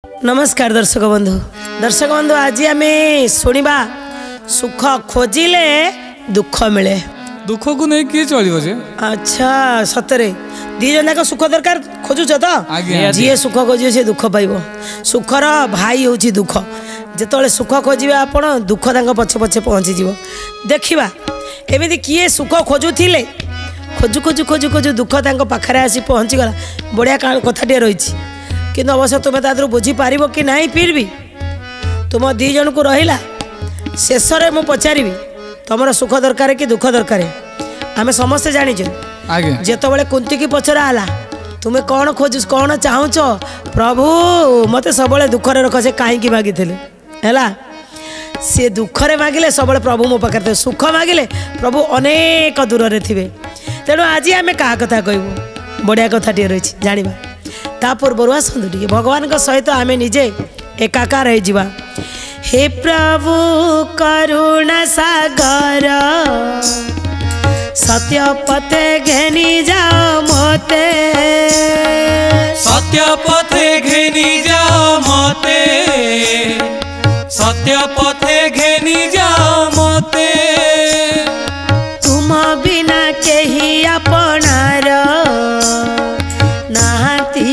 नमस्कार दर्शक बंधु आज आम शुणा सुख खोजिले दुख मिले दुख को नहीं किए चलो जे अच्छा सतरे दी जन जाक सुख दरकार खोजुच तो जी सुख खोजे से दुख पाइब सुखर भाई हूँ दुख जिते सुख खोजे आप दुख पछे पछे पहुँची जीव देखा एमती किए सुख खोजुले खोजु खोजु खोजु खोजु दुख पाखे आसी पहुँचीगला बढ़िया कथाटे रही किंतु अवश्य तुम्हें तादर बुझीपार कि ना फिर भी तुम दी जन को रहा शेष में मुझे पचारि तुम सुख दरकार कि दुख दरकार आम समस्ते जानीच जिते कुंती की पचरा है तुम्हें कौन खोज कौन चाहूच प्रभु मत सब दुखरे रख से कहीं मागी है सी दुखरे मागिले सब प्रभु मो पाखे सुख मागिले प्रभु अनेक दूर रे थे तेणु आज आम क्या कथा कहूँ बढ़िया कथाटे रही जाना ता पूर्व आसतु टे भगवान सहित आम निजे एकाकार हो हे प्रभु करुणा सागर सत्य पथे घेनी जाओ मते सत्य पथे घेनी जाओ मते सत्य पथे घेनी जाओ मते तुम बिना केही अपनार नाहती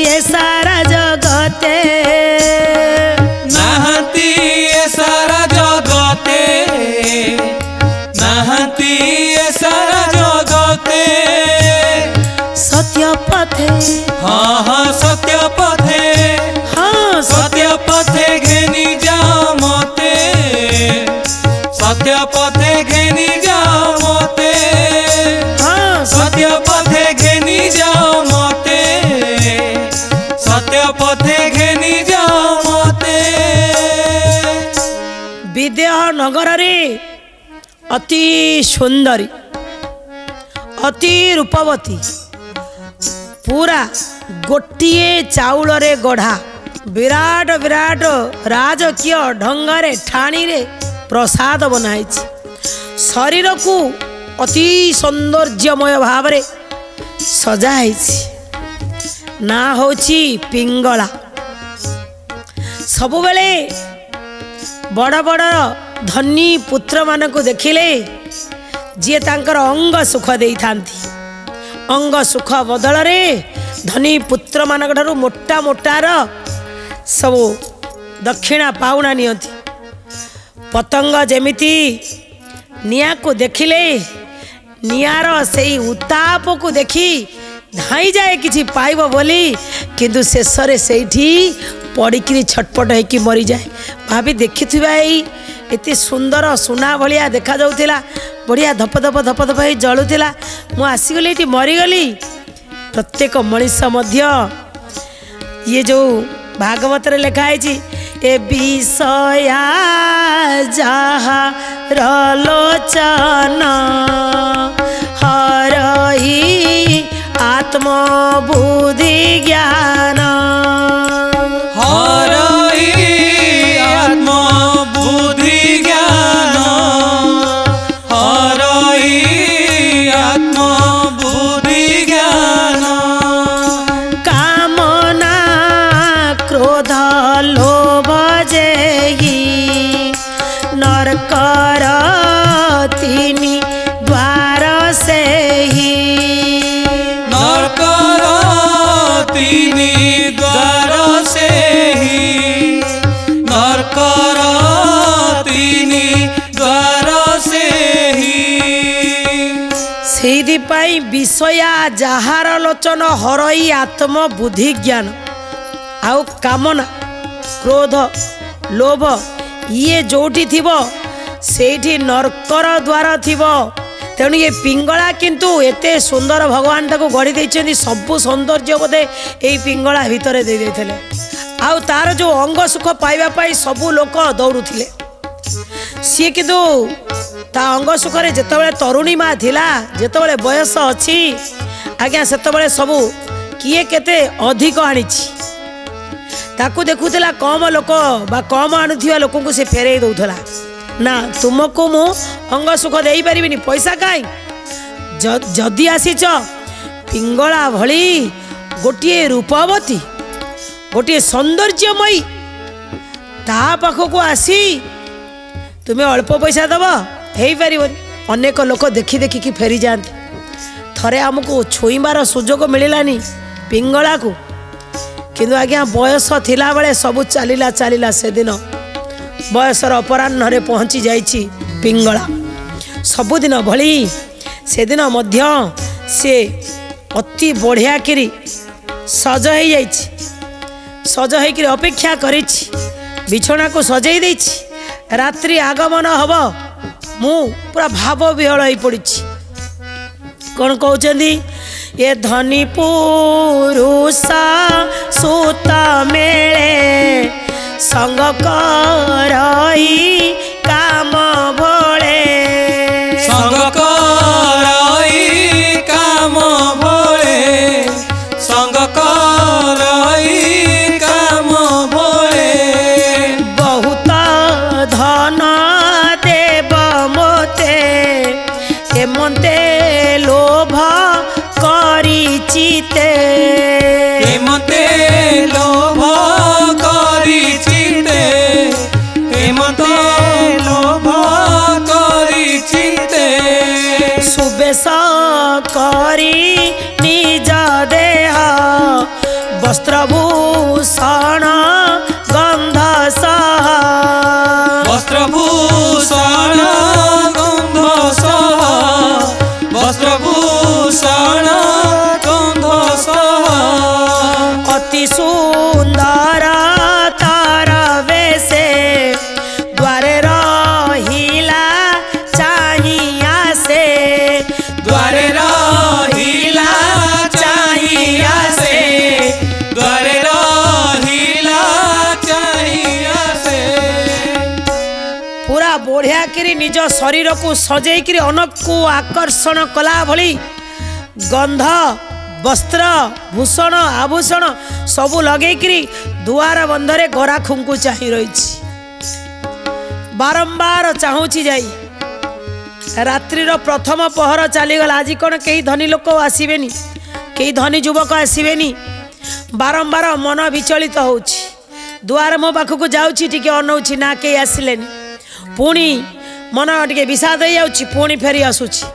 ए सारा जगते नाहती ए सारा जगते नाहती ए सारा जगते सत्य पथे हाँ हाँ सत्य पथे हाँ सत्य पथे घेनी जाओ मते सत्य पथे घेनी जाओ मते हाँ सत्य पथे घेनी जाओ मते सत्य पथे घेनी जाओ मते विदेह नगर रे अति सुंदरी अति रूपवती पूरा गोटिए चाउल रे गढ़ा विराट विराट राजकीय ढंगरे ठाणी रे प्रसाद बनाई शरीर को अति सौंदर्यमय भाव रे सजाई ना होची पिंगला सबु बेले बड़ बड़ धनी पुत्र मान को देखिले जी तांकर अंग सुख दे अंग सुख बदल रे धनी पुत्र मान मोटा मोटार सब दक्षिणा पाउना नियंती पतंग जेमिति निया को देखिले नियार से उताप को देखी धाई जाए किछि पाइब बोली किंतु शेष से पड़िकी छटपट होकर मरी जाए भाभी देखी एते सुंदर सुना भलिया देखा जाउथिला बढ़िया धप धप धप धप हो जलुला मु आसीगली ये मरीगली प्रत्येक मनीष मध्य ये जो भागवत रे लिखा है ए विषया जहा रलोचन हरही आत्म बुद्धि ज्ञान हरई आत्म बुद्धि ज्ञान हरई आत्म बुद्धि ज्ञान कामना क्रोध लोभ जेही नरकर तीनी द्वार से ही नरकर तीनी द्वार से ही नरकर तीनी द्वार से ही सेहिदिपाई विषया जहार लोचन हरई आत्म बुद्धि ज्ञान आउ कामना क्रोध लोभ ये जोटी थिबो सेठी नरकर द्वार थिबो तेणु ये पिंगला किंतु एते सुंदर भगवान ताको गढ़ी देइछन्ती सबु सौंदर्य बोधे एई पिंगला भितर दे देथिले आउ तार जो अंग सुख पाइबा पाई सबु लोक दौड़ुथिले सी किंतु ता अंग सुख रे जेतेबेले तरुणी माँ थिला जेतेबेले बयस अछि आज्ञा सेतेबेले सबु किए केते अधिक आनिछि ताकू देखुला कम लोक बा कम आणुथिबा लोक को से फेरई दउथला ना तुमको मु अंग सुख दे पारिबिनी पैसा काई जदि आसीच पिंगला भली गोटे रूपवती गोटे सौंदर्यमयी ता पाखक आसी तुम्हें अल्प पैसा दब हो पार अनेक लोक देखी देखिकी फेरी जाती थरे आमको छुईबार सुजोग मिलानी पिंगला को किंतु आज्ञा बयस थिला बेले सब चलिला चलिला से दिन बयसर अपराह्न रे पहुँची जाइछि पिंगला सबुदिन भली से दिन मध्य से अति बढ़िया किरी सज हो जाइछि सज होकर अपेक्षा करिछि बिछोना को सजाई देछि रात्रि आगमन हब मु पूरा भाव विहल हो पड़ी कौन कहते ये धनी पुरुषा सुता मेले संग करई काम भोले संग करई काम भोले संग करई काम भोले बहुत धन देव मोते एमते लोभ करिचिते एमते लोभ करिचिते एमते लोभ करिचिते सुबेश करी निज देह वस्त्रभूषण गंध सह वस्त्रभूषण गंध सह वस्त्रभूषण गंध सह अति सुंदर तार वेशे द्वारे रहिला चाहिया से द्वारे रहिला चाहिया से द्वारे रहिला चाहिया से पूरा बढ़िया करी निज शरीर को सजई करी अनक को आकर्षण कला भली गंध वस्त्र भूषण आभूषण सबू लगे करी दुआर बंधरे गरा खुंकु चाही रही बारंबार चाहूची जाई रात्रिर प्रथम पहर चलीगला आज कौन कई धनी लोक आसबेनी कई धनी युवक आसबेनी बारंबार मन विचलित होउछि दुआर मो पाखक जाउछि टिके अनौछि ना कई आसिलेनी पुणी मन टिके विषाद हो जाउछि पुणी फेरी आसुछि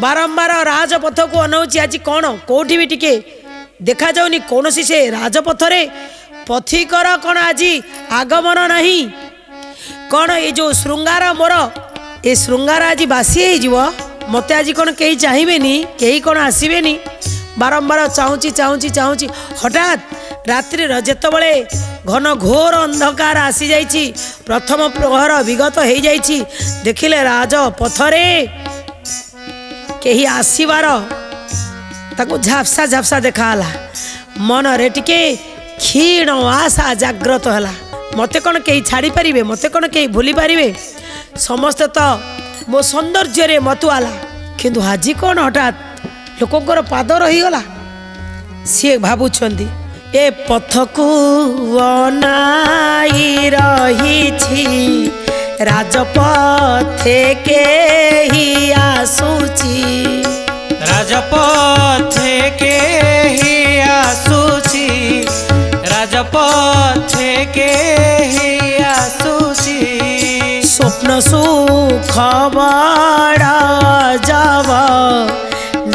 बारंबार राजपथ को अनौछि आज कौन कोठी भी टिके देखा जाउनी कौनसी से राजपथरे पथिकर कौन आज आगमन नहीं कौन ये जो श्रृंगार मोर ये श्रृंगार आज बासी हो मत आज कौन कहीं चाहिए कहीं कौन आसबेनी बारंबार चाहूँची चाहूँची चाहूँची हठात रात्रि जेतबले घन घोर अंधकार आसी जाइछि प्रथम प्रहर विगत हो जाइछि देखिले राजपथरे कहीं आसबार ताको झापसा झापसा देखाला मन रे टिके क्षीण आशा जाग्रत है मते कौन कहीं छाड़ी पारिबे मते कौन कहीं भूली पारिबे समस्ते तो मो सौंदर्य रे मतुआला किंतु आज कौन हठात लोकंकर पाद रहीगला सी भावुंट ए पथकू अनाई रही राजपथे के ही आसुची राजपथे के ही आसुची राजपथे के ही आसुची स्वप्न सुख बड़ा जब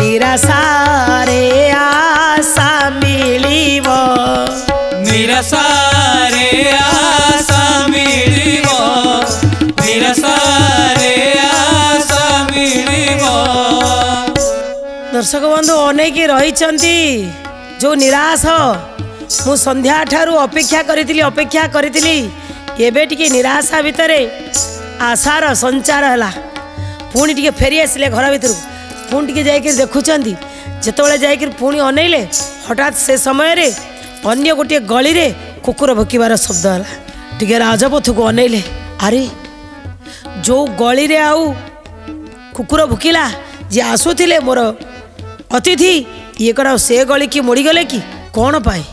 निराशारे आशा मिलिब निराशारे आशा मिलिब निराशारे आशा मिलिब दर्शक बंधु अनेक रही जो निराश मु संध्या ठारू अपेक्षा करी एबे टिके निराशा भितरे आशार संचार है पुणी टिके फेरी आसिले घर भितर पुणी टिके जाइक देखुंट जिते जाइक पुणी अनैले हठात से समय रे अन्य गोटे गली रे कुकुर भुकिबार शब्द है टिके राजपथ को अनैले अरे जो गली रे आउ कुकुर भुकिला जे आसुथिले मोर अतिथि ये कौन से गली की मोड़गले कि कौन पाए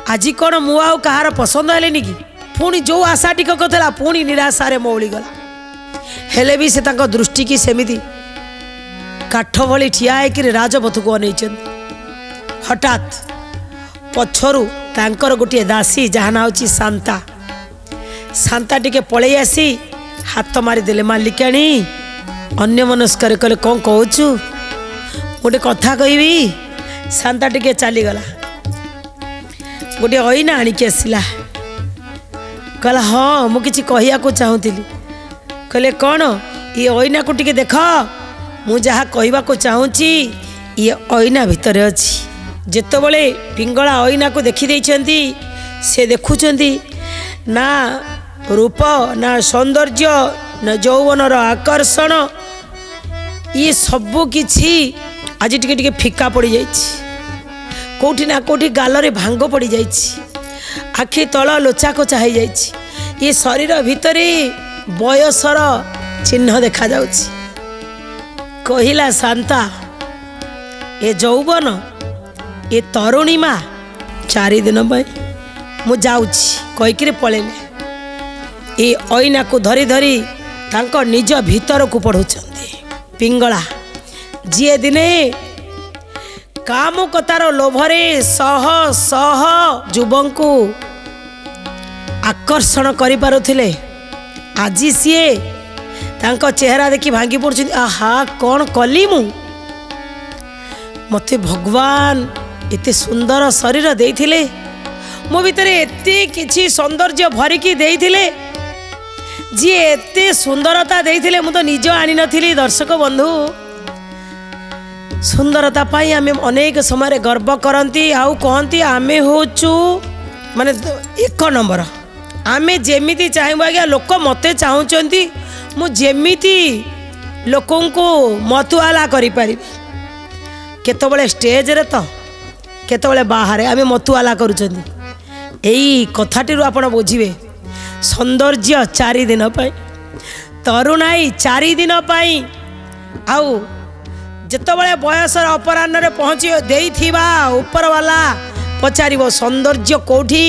आज कौन मु आउ कहार पसंद हेलेनी कि पुणी जो आशा टिकक था पुणी निराशारे मौलीगला हेले भी से तांको दृष्टि की सेमिति काठ भली ठिया होकर राजपथ को अनैछन हठात पछरु तांकर गोटे दासी जहाँ ना होची शांता शांता टिके पलई आसी हाथ मारिदेले मालिकाणी अन्य मनस्कर कले कौन कहूचु गोटे कथा कहबी शांता टिके चलीगला गोटे अईना आणिकी आसला कहला हाँ मु किछि कहिया को चाहूतिली कहले कौन ये अईना को टिके देख मु जहाँ कहवा को चाहूची ये अईना भितर अच्छी जेतबले पिंगला अईना को देखी देइछंती से देखुचंती ना रूप ना सौंदर्य ना यौवनर आकर्षण ये सबू किछि आज टिके टिके फिका पड़ जाइछि कोठी ना कोठी गालरे भांग पड़ जाइछि आखि तल लोचा कोचा हो जाइछि ये शरीर भितरे बयसर चिन्ह देखा जाउछि कहिला शांता ए यौवन ए तरुणीमा 4 दिन मु जाउछि कहीकि पळेले ए अईना को धरी धरी तांको निज भीतर को पढ़ुचंती पिंगला जी दिने कामुकतार लोभरे सह सह युवक आकर्षण करि पारुथिले आज सीए तांको चेहरा देखि भांगी पड़ुछन आहा कौन कली मु मते भगवान एते सुंदर शरीर देइथिले मो भितर एते किछि सौंदर्य भरिकी देइथिले जी एते सुंदरता देइथिले मु तो निज आनी नथिली दर्शक बंधु सुंदरता पाई आमे अनेक समय गर्व करती आउ कहती आमे होचु माने 1 नंबर आमे जेमिति चाहबा आज्ञा लोक मते चाहूचंती मु जेमिति लोकों को मतुआला करि पारि केतबले स्टेज रे तो केतबले बाहर आमे मतुआला करूचंती एई कथाटी रो आपण बुझिबे सौंदर्य 4 दिन पाई तरुणाई 4 दिन पाई आउ जितेबाला बयसर अपराह्न रे पहुँची देइथिबा ऊपर वाला पचारिबो सौंदर्य कोठी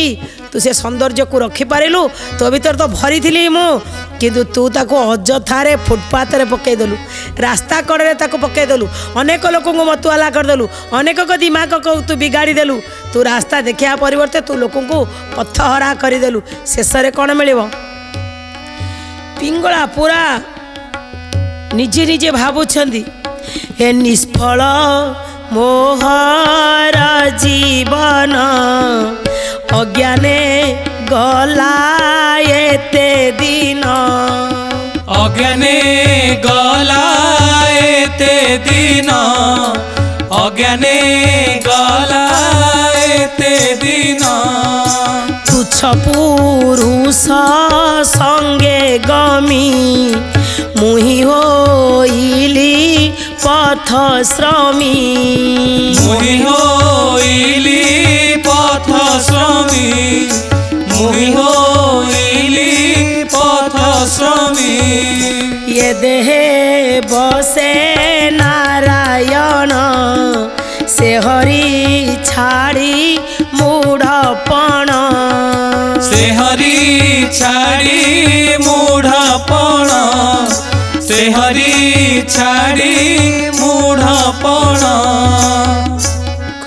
तू से सौंदर्य को रखी पारिलु तो भीतर तो भरी थी मु किंतु तू ताको अजथारे फुटपाथ रे पकई देलु रास्ता कड़े ताको पकई देलु अनेक लोक को मतुआला करदेलु अनेक को दिमाग को तू बिगाड़ी देलु तू रास्ता देखिया परिवर्ते तू लोक को पथहरा करदेलु शेष रे कौन मिलिबो पिंगला पूरा निजे निजे भावुछंदी हे निष्फल मोहर जीवन अज्ञाने गला एते दिन अज्ञाने गला एते दिन अज्ञाने गला एते दिन तुच्छ पुरुष संगे गमी मुहि होइली पथ श्रमी मुहि होइली पथ श्रमी मुहि होइली पथ श्रमी ये देहे बसे नारायण से हरि छाड़ी मूढ़पण से हरि छाड़ी मूढ़पण से हरि छाड़ी मूढ़पण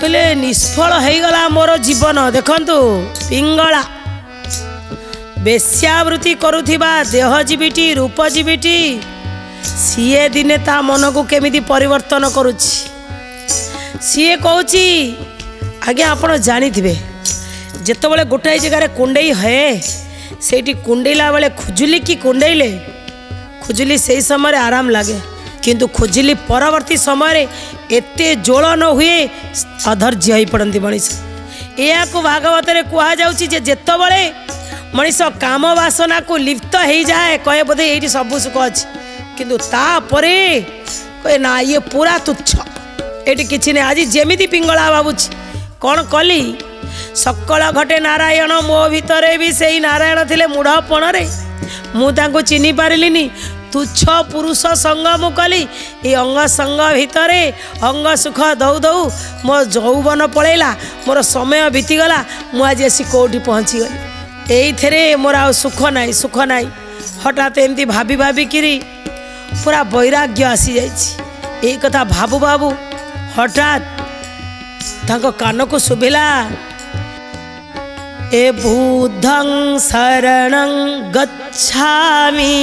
कहले निष्फल हो गला मोर जीवन देखंतु पिंगला बेश्यावृत्ति करुथिबा देहजीवीटी रूपजीवीटी सीए दिने ता मन को केमिति परिवर्तन करुछि सीए कहूची आज्ञा आपण जानिथिबे जेतेबेले गोटाई जगार कुंडई है सेठी कुंडईला बेले खुजुली की कुंडईले खुजुली से समय आराम लगे किंतु खुजिली परवर्ती समय एते ज्वलन हुए अधर्ज्य हो पड़ती मनीष या भागवत कह जाते मनीष काम वासना को लिप्त हो जाए कहे बोधे ये सब सुख अच्छी किंतु तापरे कहे ना ये पूरा तुच्छ ये किसी नहीं आज जेमिति पिंगला भावुची कौन कली सकल घटे नारायण मो भितर भी से नारायण थे मूढ़पण मुझे चिन्ह पारिनी तुच्छ पुरुष संग मु कली ये अंग संग भितर अंग सुख दौ दौ मो यौवन पलैला मोर समय बीतीगला मुझे आसी कौटी पहुँची गली ये मोर आ सुख नाई हठात एमती भाभी भाविकी पूरा वैराग्य आसी जाइए कथा भाबू भाबू हठात तांको कान को शुभिला ए बुद्धं शरणं गच्छामि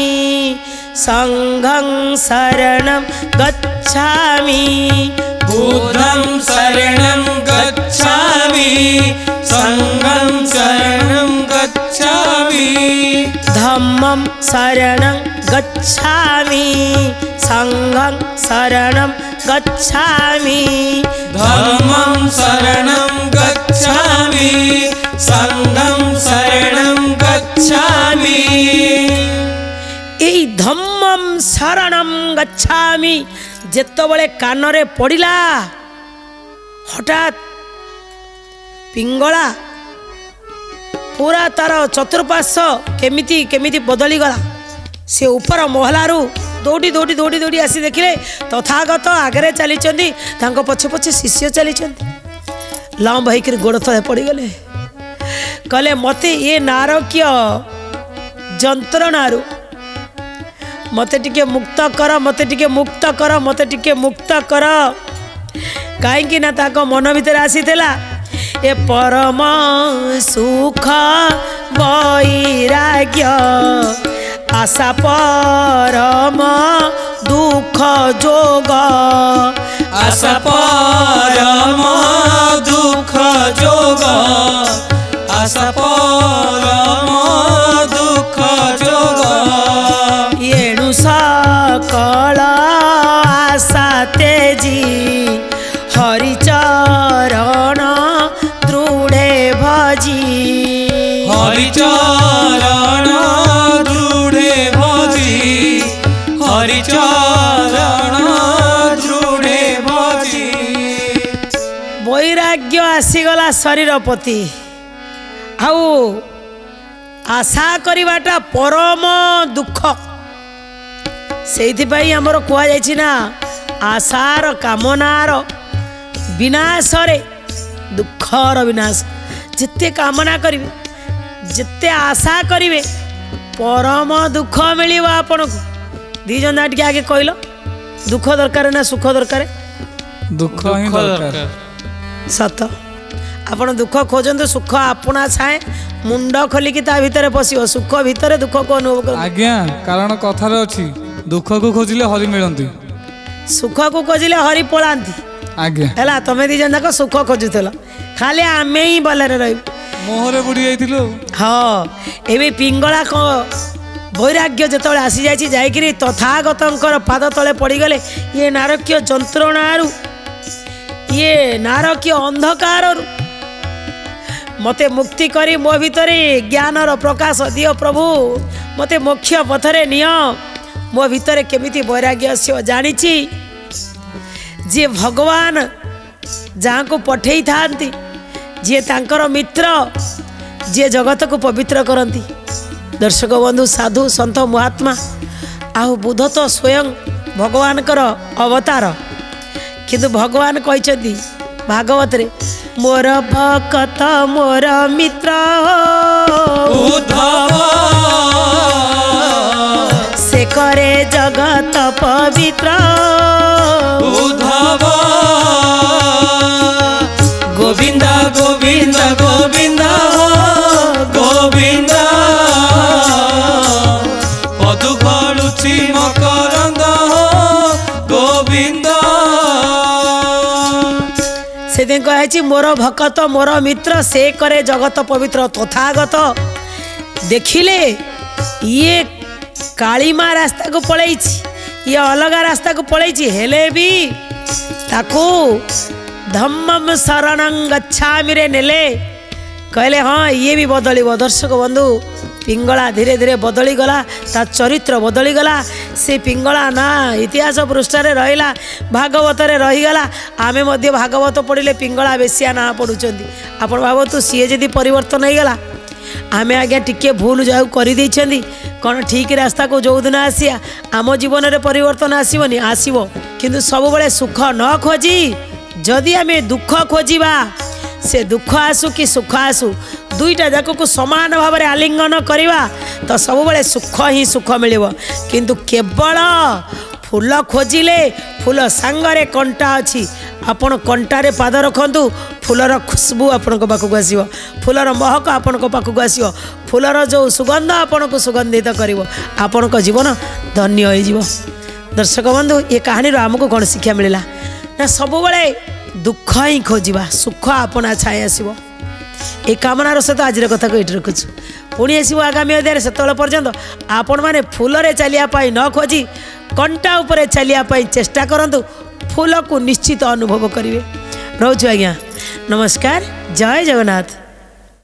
संघं शरणं गच्छामि बुद्धं शरणं गच्छामि संघं शरणं गच्छामि धम्मं शरणं गच्छामि संघं शरणं गच्छामि धम्मं शरणं गच्छामि संघं शरणं गच्छामि এই ধম্মম শরণম গচ্ছামি যেতবেলে কানরে পড়িলা হঠাৎ পিঙ্গলা পুরা তার চতুর্পার্শ্ব কেমিতি কেমিতি বদলি গলা সে উপর মহলারু দৌড়ি দৌড়ি দৌড়ি দৌড়ি আসি দেখিলে তথাগত আগে চালিছন্তি তাঙ্ক পছে পছে শিষ্য চালিছন্তি লম্ব হইকি গোড় তলে পড়িগলে কলে মতে এ নারকীয় যন্ত্রণারু मते टिके मुक्त कर मते टिके मुक्त कर मते टिके मुक्त कर कहीं ना ताको मन भीतर आसीला ए परम सुख वैराग्य आशा परम दुख जोग आशा परम दुख जोग आशा परम दुख जोग सकल आशा तेजी हरिचरण दृढ़े भजी हरिचरण दृढ़े भजी हरिचरण दृढ़े भजी वैराग्य आसीगला शरीर प्रति आउ आशा करिवाटा परम दुख से आमर कहुई ना आशार कामनार विनाश रे दुखर विनाश जिते कामना करेंगे जिते आशा करेंगे परम दुख मिल आपण को दी जन टे आगे कहल दुख दरकार ना सुख दरकार दुख ही दरकार सत आपण दुख खोजतु सुख आपना छाए मुंड खोलिकी ता भितर पशिव सुख भितर दुख को अनुभव कर आज्ञा कारण कथार अच्छी दुख को खोजिले हरि मिलती सुख को खोजिले हरि पलांती आज्ञा है तुम्हें दी जन सुख खोजुल खाली आमे ही भलरे रही मोहरे बुड़ी जाइथिलु हाँ एबे पिंगला को वैराग्य जिते आसी जाइए तथागतंकर पाद तले पड़गले ये नारकीय जंत्रणारू ये नारकीय अंधकार मते मुक्ति करी मो भितर ज्ञानर प्रकाश दियो प्रभु मते मोक्ष पथरे निय मो भितर केमिति वैराग्य आसो जानी जी भगवान जहाँ को पठे थांती जी तांकर मित्र जी जगत को पवित्र करती दर्शक बंधु साधु संत महात्मा आहु बुध तो स्वयं भगवान कर अवतार किंतु भगवान कहते भागवत रे मोर भक्त मोर मित्र से करे जगत पवित्र गोविंद गोविंद गोविंद गोविंद पदु गलुची मकरंद गोविंद से कहे मोर भक्त मोर मित्र से करे जगत पवित्र तथागत देखिले ये कालीमा रास्ता को पलैछि ये अलगा रास्ता को पलैछि हेले भी ताकू धम्मम शरणं गच्छामि रे नेले कहले हाँ ये भी बदलिब दर्शक बंधु पिंगला धीरे धीरे बदली गला ता चरित्र बदली गला से पिंगला ना इतिहास पृष्ठारे रहिला भागवत रे रहीगला आमे मध्य भागवत पढ़िले पिंगला बेसिया ना पढ़ुचंदी आपण भावतु सीए जदि परिवर्तन हो गला आमे आज्ञा टिके भूल जाऊ कर देइछंदी कौन ठीक रास्ता को जो दिन आसिया आम जीवन में परिवर्तन आसबनी आसब किंतु सब बड़े सुख न खोजी जदि आमे दुख खोजिबा से दुख आसु कि सुख आसु दुईटा जाक को समान भाव में आलिंगन करवा तो सब बड़े सुख ही सुख मिल किंतु केवल फूल खोजिले फूल सांगरे कंटा अच्छी आपण कंटारे पाद रखु फूलर खुशबू आपण पाखक आसो फूलर महक आपण पाखक आसो फूलर जो सुगंध आपण को सुगंधित कर आपण जीवन धन्य हो। दर्शक बंधु ये कहानी आमको कौन शिक्षा मिलला ना सब दुख ही खोजा सुख आपना छाए आसो ये कामनार सहित आज कथा को ये रखुचु पुणी आसो आगामी अध्याय से पर्यंत आपण मैंने फूल चलियापाई न खोजी कंटा उपरे चलियापाई चेष्टा करंतु फूल को निश्चित अनुभव करेंगे। रोचु आज्ञा नमस्कार जय जगन्नाथ।